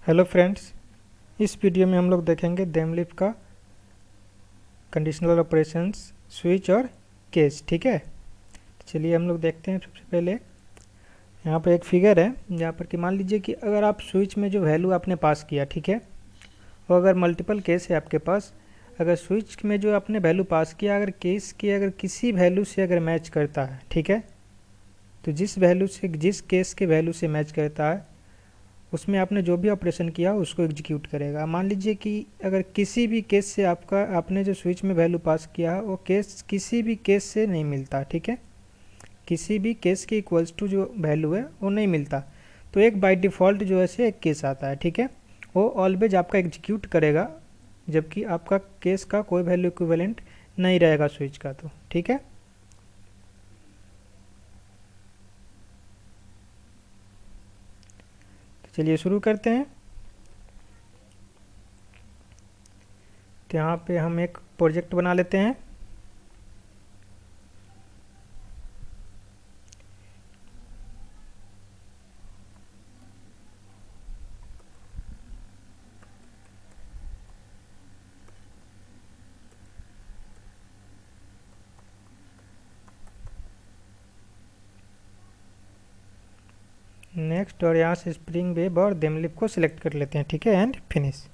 Hello friends, इस video में हम लोग देखेंगे देमलिफ का कंडीशनल ऑपरेशंस, स्विच और केस। ठीक है, चलिए हम लोग देखते हैं। सबसे पहले यहाँ पर एक फिगर है जहाँ पर कि मान लीजिए कि अगर आप स्विच में जो वैल्यू आपने पास किया, ठीक है, वो अगर मल्टीपल केस है आपके पास, अगर स्विच में जो आपने वैल्यू पास किया अगर केस की अगर किसी वैल्यू से अगर मैच करता है, ठीक है, तो जिस वैल्यू से जिस केस के वैल्यू से मैच करता है उसमें आपने जो भी ऑपरेशन किया उसको एग्जीक्यूट करेगा। मान लीजिए कि अगर किसी भी केस से आपने जो स्विच में वैल्यू पास किया है वो केस किसी भी केस से नहीं मिलता, ठीक है, किसी भी केस के इक्वल्स टू जो वैल्यू है वो नहीं मिलता, तो एक बाय डिफ़ॉल्ट जो है से एक केस आता है, ठीक है, वो ऑलवेज आपका एग्जीक्यूट करेगा जबकि आपका केस का कोई वैल्यू इक्विवेलेंट नहीं रहेगा स्विच का। तो ठीक है, तो चलिए शुरू करते हैं। तो यहाँ पे हम एक प्रोजेक्ट बना लेते हैं। नेक्स्ट, और यहाँ से स्प्रिंग वेब और देमलिफ को सिलेक्ट कर लेते हैं, ठीक है, एंड फिनिश।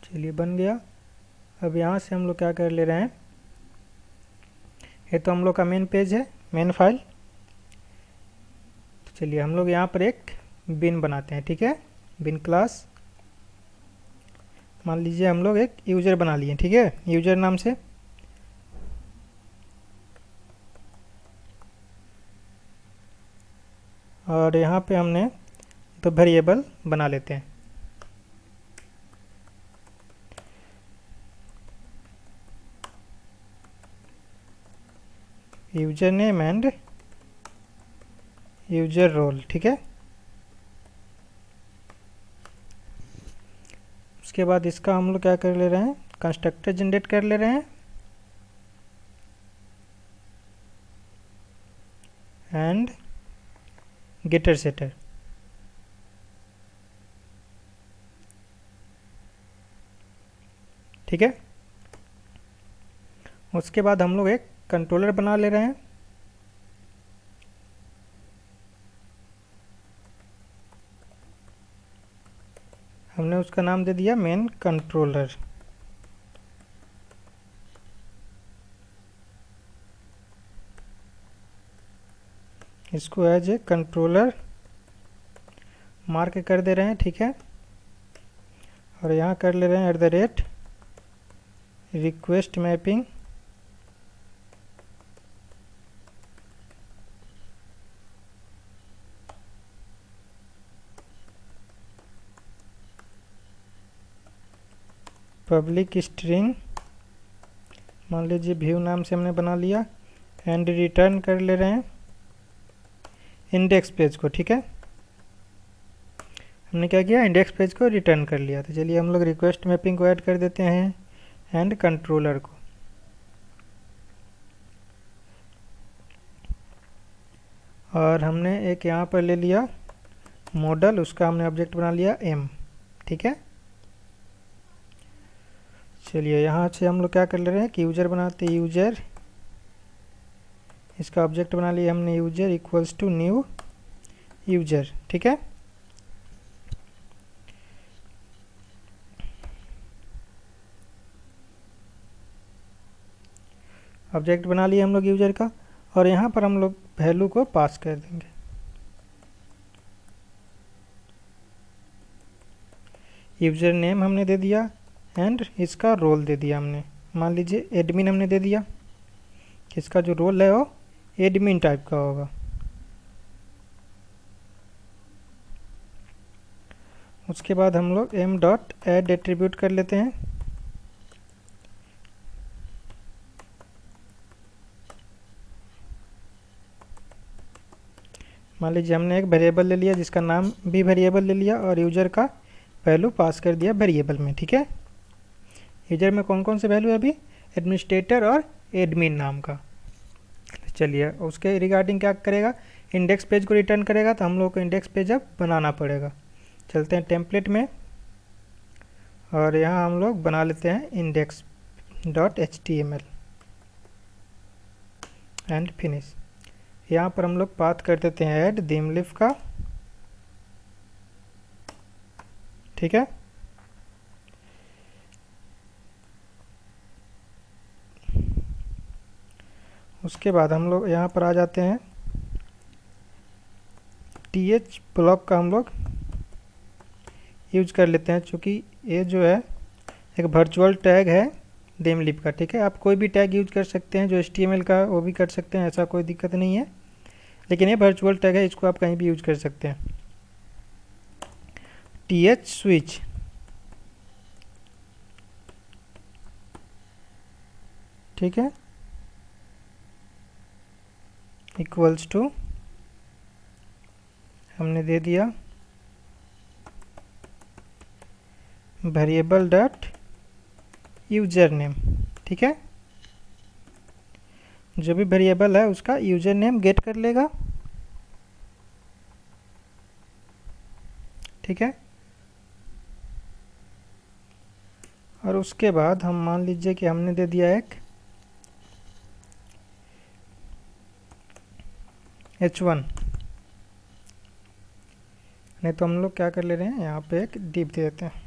चलिए बन गया। अब यहाँ से हम लोग क्या कर ले रहे हैं, ये तो हम लोग का मेन पेज है, मेन फाइल। तो चलिए हम लोग यहाँ पर एक बिन बनाते हैं, ठीक है, बिन क्लास। मान लीजिए हम लोग एक यूज़र बना लिए, ठीक है, यूज़र नाम से। और यहाँ पे हमने तो वेरिएबल बना लेते हैं। User name and user role, ठीक है। उसके बाद इसका हम लोग क्या कर ले रहे हैं, कंस्ट्रक्टर जनरेट कर ले रहे हैं एंड गेटर सेटर, ठीक है। उसके बाद हम लोग एक कंट्रोलर बना ले रहे हैं। हमने उसका नाम दे दिया मेन कंट्रोलर। इसको एज ए कंट्रोलर मार्क कर दे रहे हैं, ठीक है। और यहाँ कर ले रहे हैं @ रिक्वेस्ट मैपिंग पब्लिक स्ट्रिंग, मान लीजिए व्यू नाम से हमने बना लिया, एंड रिटर्न कर ले रहे हैं इंडेक्स पेज को, ठीक है। हमने क्या किया, इंडेक्स पेज को रिटर्न कर लिया। तो चलिए हम लोग रिक्वेस्ट मैपिंग को ऐड कर देते हैं एंड कंट्रोलर को। और हमने एक यहाँ पर ले लिया मॉडल, उसका हमने ऑब्जेक्ट बना लिया m, ठीक है। चलिए यहाँ से हम लोग क्या कर ले रहे हैं कि यूज़र बनाते हैं, यूज़र, इसका ऑब्जेक्ट बना लिया हमने user equals to new user, ठीक है। ऑब्जेक्ट बना लिया हम लोग यूज़र का, और यहाँ पर हम लोग वैल्यू को पास कर देंगे। यूज़र नेम हमने दे दिया एंड इसका रोल दे दिया हमने, मान लीजिए एडमिन हमने दे दिया, इसका जो रोल है वो एडमिन टाइप का होगा। उसके बाद हम लोग m.add एट्रीब्यूट कर लेते हैं। मान लीजिए हमने एक वेरिएबल ले लिया जिसका नाम भी वेरिएबल ले लिया और यूज़र का वैल्यू पास कर दिया वेरिएबल में, ठीक है। यूज़र में कौन कौन से वैल्यू है अभी? एडमिनिस्ट्रेटर और एडमिन नाम का। चलिए उसके रिगार्डिंग क्या करेगा, इंडेक्स पेज को रिटर्न करेगा, तो हम लोग को इंडेक्स पेज अब बनाना पड़ेगा। चलते हैं टेम्पलेट में और यहाँ हम लोग बना लेते हैं index.html एंड फिनिश। यहाँ पर हम लोग पाथ कर देते हैं ऐड theme का, ठीक है। उसके बाद हम लोग यहाँ पर आ जाते हैं th ब्लॉक का हम लोग यूज कर लेते हैं, क्योंकि ये जो है एक वर्चुअल टैग है theme का, ठीक है। आप कोई भी टैग यूज कर सकते हैं, जो HTML का वो भी कर सकते हैं, ऐसा कोई दिक्कत नहीं है, लेकिन ये वर्चुअल टैग है, इसको आप कहीं भी यूज कर सकते हैं। th स्विच, ठीक है, इक्वल्स टू हमने दे दिया वेरिएबल डॉट यूजर नेम, ठीक है। जो भी वेरिएबल है उसका यूजर नेम गेट कर लेगा, ठीक है। और उसके बाद हम मान लीजिए कि हमने दे दिया एक h1, नहीं तो हम लोग क्या कर ले रहे हैं, यहाँ पे एक डिव दे देते हैं,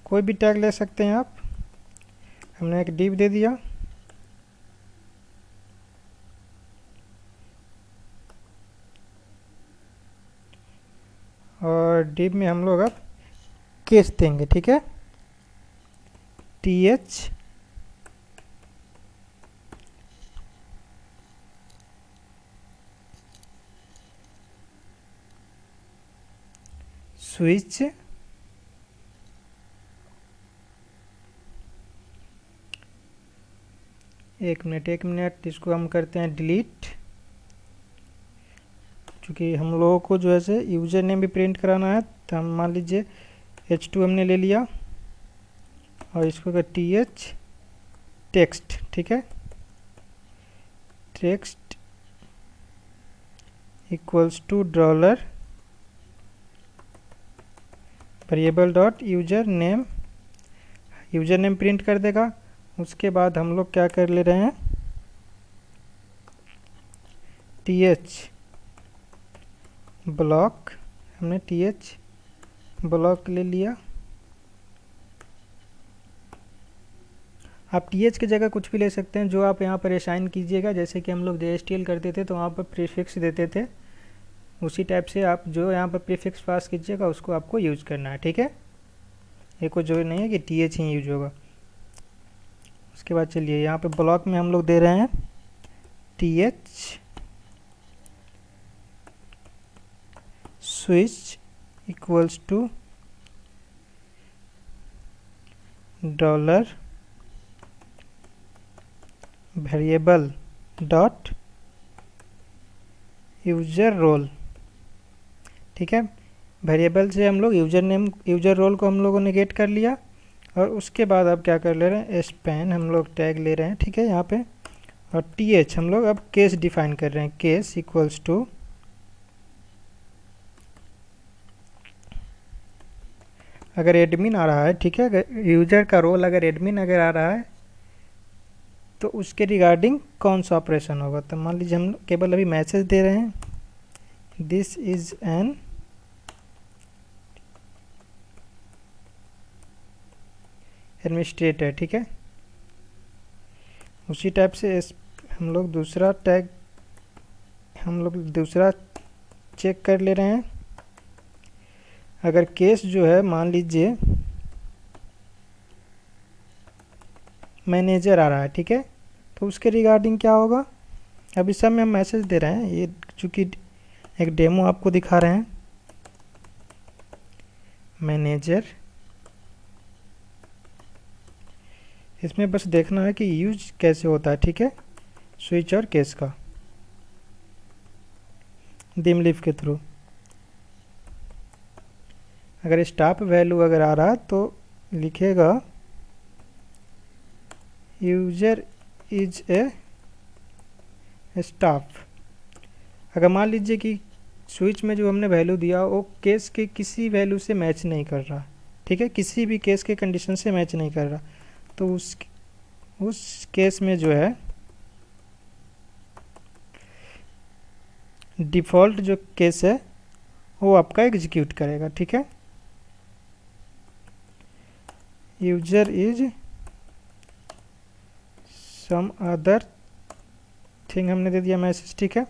कोई भी टैग ले सकते हैं आप। हमने एक डिव दे दिया और डिव में हम लोग अब केस देंगे, ठीक है। th स्विच एक मिनट इसको हम करते हैं डिलीट, क्योंकि हम लोगों को जो है से यूज़र नेम भी प्रिंट कराना है। तो हम मान लीजिए h2 हमने ले लिया और इसको कर th टेक्स्ट, ठीक है, text equals to dollar variable dot user name print कर देगा। उसके बाद हम लोग क्या कर ले रहे हैं, th ब्लॉक, हमने th ब्लॉक ले लिया। आप th की जगह कुछ भी ले सकते हैं जो आप यहाँ पर असाइन कीजिएगा, जैसे कि हम लोग JSTL करते थे तो वहाँ पर प्रीफिक्स देते थे, उसी टाइप से आप जो यहाँ पर प्रीफिक्स पास कीजिएगा उसको आपको यूज करना है, ठीक है। ये कोई जरूरी नहीं है कि th ही यूज होगा। उसके बाद चलिए यहाँ पे ब्लॉक में हम लोग दे रहे हैं th switch equals to dollar variable dot user role, ठीक है। वेरिएबल से हम लोग यूजर रोल को हम लोगों ने गेट कर लिया। और उसके बाद अब क्या कर ले रहे हैं, स्पैन हम लोग टैग ले रहे हैं, ठीक है, यहाँ पे। और th हम लोग अब केस डिफाइन कर रहे हैं, केस इक्वल्स टू अगर एडमिन आ रहा है, ठीक है, अगर यूजर का रोल अगर एडमिन अगर आ रहा है तो उसके रिगार्डिंग कौन सा ऑपरेशन होगा। तो मान लीजिए हम केवल अभी मैसेज दे रहे हैं, दिस इज एन एडमिनिस्ट्रेटर, ठीक है। उसी टाइप से हम लोग दूसरा टैग चेक कर ले रहे हैं। अगर केस जो है मान लीजिए मैनेजर आ रहा है, ठीक है, तो उसके रिगार्डिंग क्या होगा। अभी सब में हम मैसेज दे रहे हैं, ये चूँकि एक डेमो आपको दिखा रहे हैं। मैनेजर, इसमें बस देखना है कि यूज कैसे होता है, ठीक है, स्विच और केस का। दिम लीफ के थ्रू। अगर स्टाफ वैल्यू अगर आ रहा तो लिखेगा यूजर इज ए स्टाफ। अगर मान लीजिए कि स्विच में जो हमने वैल्यू दिया वो केस के किसी वैल्यू से मैच नहीं कर रहा, ठीक है, किसी भी केस के कंडीशन से मैच नहीं कर रहा, तो उस केस में जो है डिफ़ॉल्ट जो केस है वो आपका एग्जीक्यूट करेगा, ठीक है। User is some other thing हमने दे दिया मैसेज, ठीक है।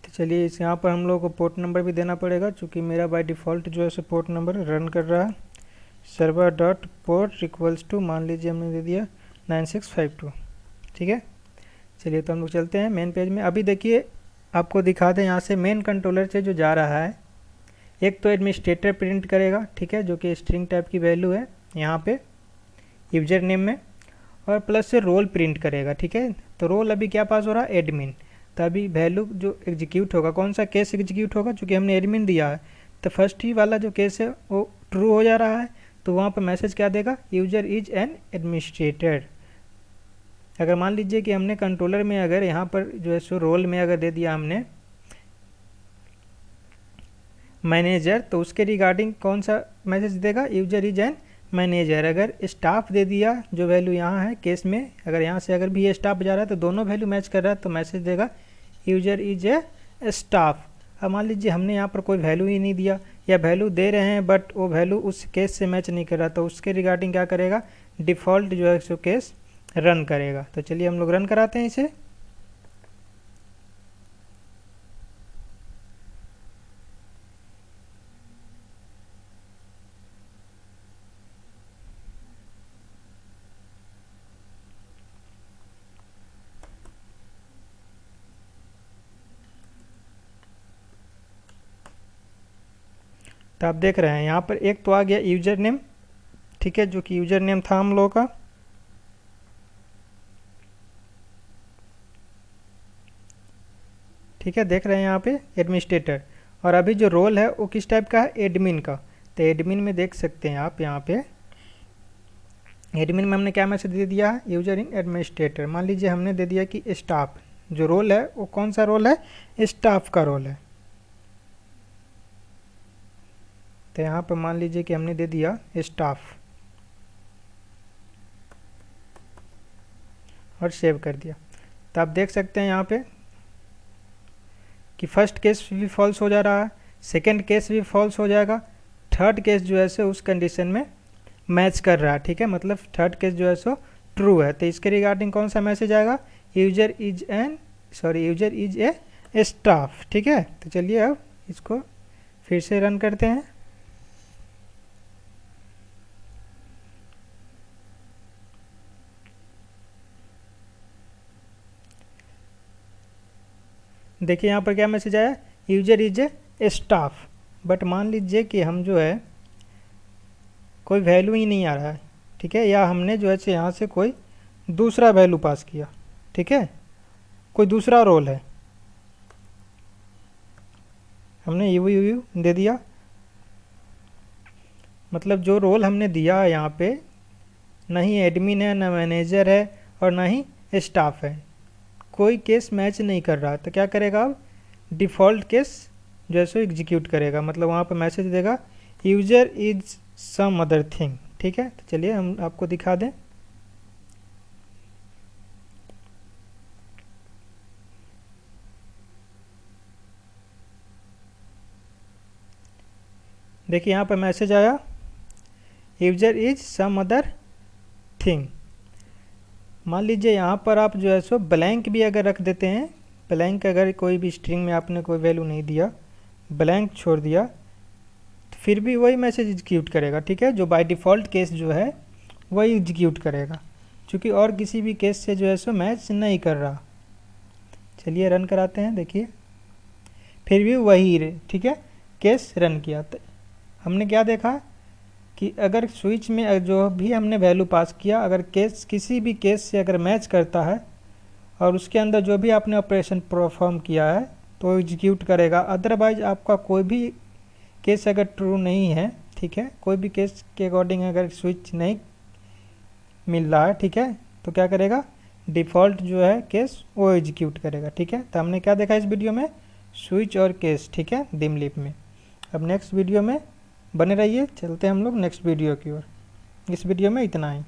तो चलिए इस यहाँ पर हम लोग को पोर्ट नंबर भी देना पड़ेगा, क्योंकि मेरा बाय डिफ़ॉल्ट जो है सो पोर्ट नंबर रन कर रहा है। Server dot port equals to मान लीजिए हमने दे दिया 9652, ठीक है। चलिए तो हम लोग चलते हैं मेन पेज में। अभी देखिए आपको दिखा दें, यहाँ से मेन कंट्रोलर से जो जा रहा है, एक तो एडमिनिस्ट्रेटर प्रिंट करेगा, ठीक है, जो कि स्ट्रिंग टाइप की वैल्यू है यहाँ पे यूजर नेम में, और प्लस से रोल प्रिंट करेगा, ठीक है। तो रोल अभी क्या पास हो रहा है, एडमिन। तो अभी वैल्यू जो एग्जीक्यूट होगा, कौन सा केस एग्जीक्यूट होगा, चूँकि हमने एडमिन दिया है तो फर्स्ट ही वाला जो केस है वो ट्रू हो जा रहा है। तो वहाँ पर मैसेज क्या देगा, यूजर इज एन एडमिनिस्ट्रेटर। अगर मान लीजिए कि हमने कंट्रोलर में अगर यहाँ पर जो है सो रोल में अगर दे दिया हमने मैनेजर, तो उसके रिगार्डिंग कौन सा मैसेज देगा, यूजर इज एन मैनेजर। अगर स्टाफ दे दिया जो वैल्यू यहाँ है केस में, अगर यहाँ से अगर भी ये स्टाफ जा रहा है तो दोनों वैल्यू मैच कर रहा है, तो मैसेज देगा यूजर इज ए स्टाफ। अब मान लीजिए हमने यहाँ पर कोई वैल्यू ही नहीं दिया, या वैल्यू दे रहे हैं बट वो वैल्यू उस केस से मैच नहीं कर रहा, तो उसके रिगार्डिंग क्या करेगा, डिफ़ॉल्ट जो है सो केस रन करेगा। तो चलिए हम लोग रन कराते हैं इसे। तो आप देख रहे हैं यहाँ पर एक तो आ गया यूजर नेम, ठीक है, जो कि यूजर नेम था हम लोगों का, ठीक है, देख रहे हैं यहाँ पे एडमिनिस्ट्रेटर। और अभी जो रोल है वो किस टाइप का है, एडमिन का। तो एडमिन में देख सकते हैं आप यहाँ पे एडमिन में हमने क्या मैसेज दे दिया है, यूजर इन एडमिनिस्ट्रेटर। मान लीजिए हमने दे दिया कि स्टाफ, जो रोल है वो कौन सा रोल है, स्टाफ का रोल है। तो यहाँ पर मान लीजिए कि हमने दे दिया स्टाफ और सेव कर दिया। तो आप देख सकते हैं यहाँ पे कि फर्स्ट केस भी फॉल्स हो जा रहा है, सेकंड केस भी फॉल्स हो जाएगा, थर्ड केस जो है सो उस कंडीशन में मैच कर रहा है, ठीक है, मतलब थर्ड केस जो है सो ट्रू है। तो इसके रिगार्डिंग कौन सा मैसेज आएगा, यूजर इज ए स्टाफ, ठीक है। तो चलिए अब इसको फिर से रन करते हैं। देखिए यहाँ पर क्या मैसेज आया, user is A staff. But मान लीजिए कि हम जो है कोई वैल्यू ही नहीं आ रहा है, ठीक है, या हमने जो है यहाँ से कोई दूसरा वैल्यू पास किया, ठीक है, कोई दूसरा रोल है, हमने यू दे दिया, मतलब जो रोल हमने दिया है यहाँ पे ना ही एडमिन है, ना मैनेजर है, और ना ही स्टाफ है, कोई केस मैच नहीं कर रहा। तो क्या करेगा, अब डिफ़ॉल्ट केस जो है सो एग्जीक्यूट करेगा, मतलब वहाँ पर मैसेज देगा user is some other thing, ठीक है। तो चलिए हम आपको दिखा दें। देखिए यहाँ पर मैसेज आया user is some other thing. मान लीजिए यहाँ पर आप जो है सो ब्लैंक भी अगर रख देते हैं, ब्लैंक अगर कोई भी स्ट्रिंग में आपने कोई वैल्यू नहीं दिया, ब्लैंक छोड़ दिया, तो फिर भी वही मैसेज एग्जीक्यूट करेगा, ठीक है, जो बाय डिफ़ॉल्ट केस जो है वही एग्जीक्यूट करेगा, क्योंकि और किसी भी केस से जो है सो मैच नहीं कर रहा। चलिए रन कराते हैं, देखिए फिर भी वही, ठीक है, केस रन किया। तो हमने क्या देखा कि अगर स्विच में जो भी हमने वैल्यू पास किया, अगर केस किसी भी केस से अगर मैच करता है और उसके अंदर जो भी आपने ऑपरेशन परफॉर्म किया है तो एग्जीक्यूट करेगा। अदरवाइज आपका कोई भी केस अगर ट्रू नहीं है, ठीक है, कोई भी केस के अकॉर्डिंग अगर स्विच नहीं मिल रहा है, ठीक है, तो क्या करेगा, डिफ़ॉल्ट जो है केस वो एग्जीक्यूट करेगा। ठीक है, तो हमने क्या देखा इस वीडियो में, स्विच और केस, ठीक है, डिम लीफ में। अब नेक्स्ट वीडियो में बने रहिए, चलते हैं हम लोग नेक्स्ट वीडियो की ओर। इस वीडियो में इतना ही।